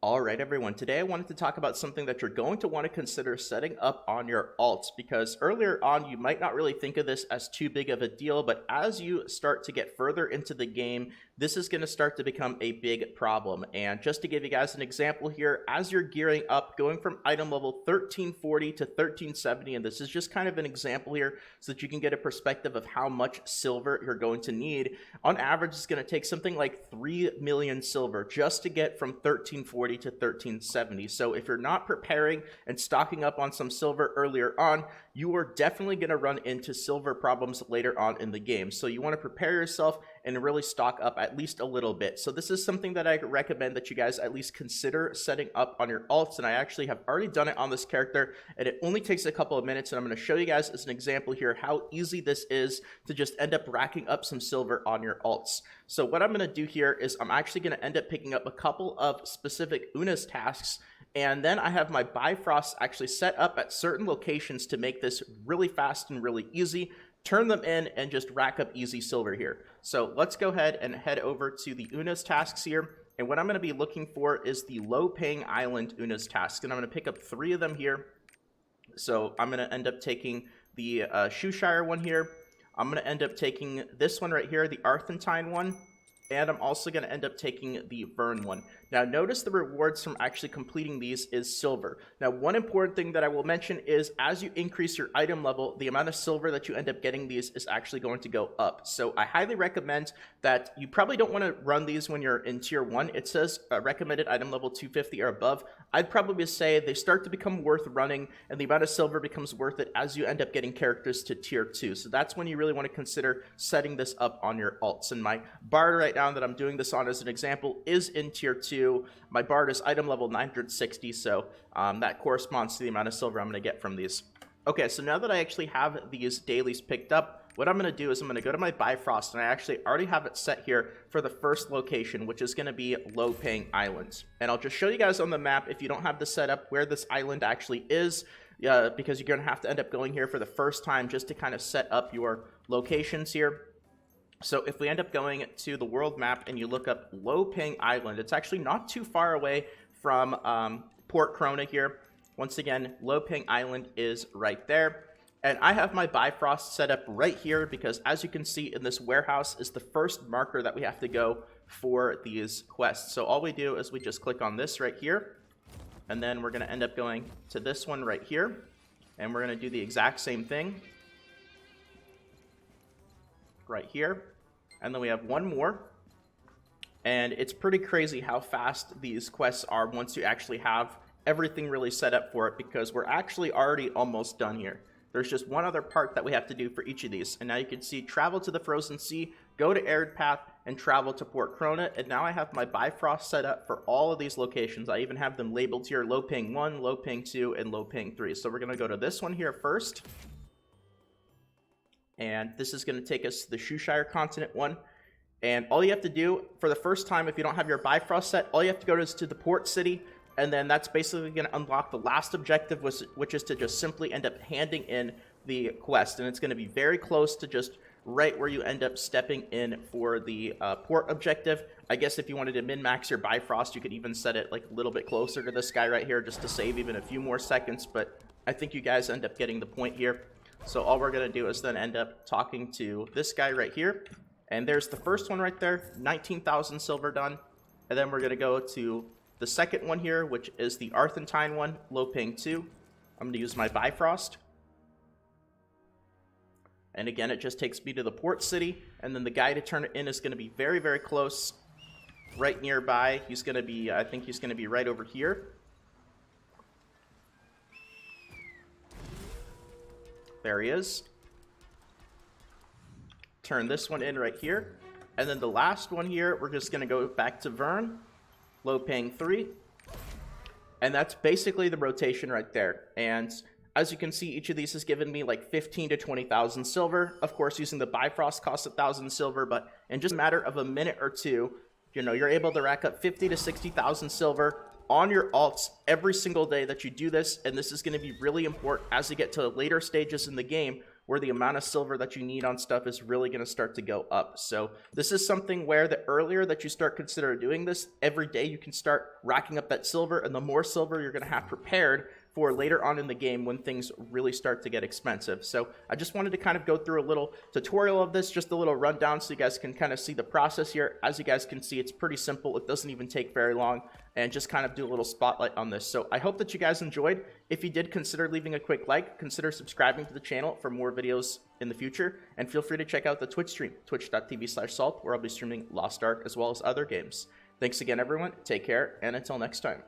All right, everyone. Today I wanted to talk about something that you're going to want to consider setting up on your alts, because earlier on you might not really think of this as too big of a deal, but as you start to get further into the game, this is going to start to become a big problem. And just to give you guys an example here, as you're gearing up, going from item level 1340 to 1370, and this is just kind of an example here so that you can get a perspective of how much silver you're going to need. On average, it's going to take something like 3 million silver just to get from 1340 to 1370. So if you're not preparing and stocking up on some silver earlier on, you are definitely going to run into silver problems later on in the game. So you want to prepare yourself and really stock up at least a little bit. So this is something that I recommend that you guys at least consider setting up on your alts, and I actually have already done it on this character, and it only takes a couple of minutes, and I'm going to show you guys as an example here how easy this is to just end up racking up some silver on your alts. So what I'm going to do here is I'm actually going to end up picking up a couple of specific UNA's tasks, and then I have my Bifrost actually set up at certain locations to make this really fast and really easy. Turn them in and just rack up easy silver here. So let's go ahead and head over to the UNA's tasks here. And what I'm going to be looking for is the low paying island UNA's tasks. And I'm going to pick up 3 of them here. So I'm going to end up taking the Shoeshire one here. I'm going to end up taking this one right here, the Arthentine one. And I'm also going to end up taking the Vern one. Now, notice the rewards from actually completing these is silver. Now, one important thing that I will mention is as you increase your item level, the amount of silver that you end up getting these is actually going to go up. So I highly recommend that you probably don't want to run these when you're in tier 1. It says recommended item level 250 or above. I'd probably say they start to become worth running, and the amount of silver becomes worth it as you end up getting characters to tier 2. So that's when you really want to consider setting this up on your alts. And my bard right now that I'm doing this on as an example is in tier 2. My bard is item level 960, so that corresponds to the amount of silver I'm going to get from these. Okay, so now that I actually have these dailies picked up, what I'm going to do is I'm going to go to my Bifrost, and I actually already have it set here for the first location, which is going to be low paying islands. And I'll just show you guys on the map, if you don't have this set up, where this island actually is, because you're going to have to end up going here for the first time just to kind of set up your locations here. So if we end up going to the world map and you look up Low Ping Island, it's actually not too far away from Port Corona here. Once again, Low Ping Island is right there. And I have my Bifrost set up right here because, as you can see, in this warehouse is the first marker that we have to go for these quests. So all we do is we just click on this right here, and then we're going to end up going to this one right here, and we're going to do the exact same thing right here. And then we have one more, and it's pretty crazy how fast these quests are once you actually have everything really set up for it, because we're actually already almost done here. There's just one other part that we have to do for each of these, and now you can see travel to the Frozen Sea, go to Arid Path, and travel to Port Corona. And now I have my Bifrost set up for all of these locations. I even have them labeled here: Low Ping 1, Low Ping 2, and Low Ping 3. So we're going to go to this one here first. And this is going to take us to the Shoeshire continent one. And all you have to do for the first time, if you don't have your Bifrost set, all you have to go to the port city. And then that's basically going to unlock the last objective, which is to just simply end up handing in the quest. And it's going to be very close to just right where you end up stepping in for the port objective. I guess if you wanted to min-max your Bifrost, you could even set it like a little bit closer to this guy right here just to save even a few more seconds. But I think you guys end up getting the point here. So all we're going to do is then end up talking to this guy right here. And there's the first one right there, 19,000 silver done. And then we're going to go to the second one here, which is the Arthentine one, Low Ping 2. I'm going to use my Bifrost. And again, it just takes me to the port city. And then the guy to turn it in is going to be very, very close, right nearby. He's going to be, I think he's going to be right over here. There he is. Turn this one in right here. And then the last one here, we're just going to go back to Vern, Low Ping 3. And that's basically the rotation right there. And as you can see, each of these has given me like 15 to 20,000 silver. Of course, using the Bifrost costs 1,000 silver, but in just a matter of a minute or two, you know, you're able to rack up 50 to 60,000 silver on your alts every single day that you do this. And this is going to be really important as you get to later stages in the game, where the amount of silver that you need on stuff is really going to start to go up. So this is something where the earlier that you start considering doing this, every day you can start racking up that silver, and the more silver you're going to have prepared for later on in the game when things really start to get expensive. So I just wanted to kind of go through a little tutorial of this, just a little rundown so you guys can kind of see the process here. As you guys can see, it's pretty simple. It doesn't even take very long, and just kind of do a little spotlight on this. So I hope that you guys enjoyed. If you did, consider leaving a quick like, consider subscribing to the channel for more videos in the future, and feel free to check out the Twitch stream, twitch.tv/salt, where I'll be streaming Lost Ark as well as other games. Thanks again, everyone. Take care, and until next time.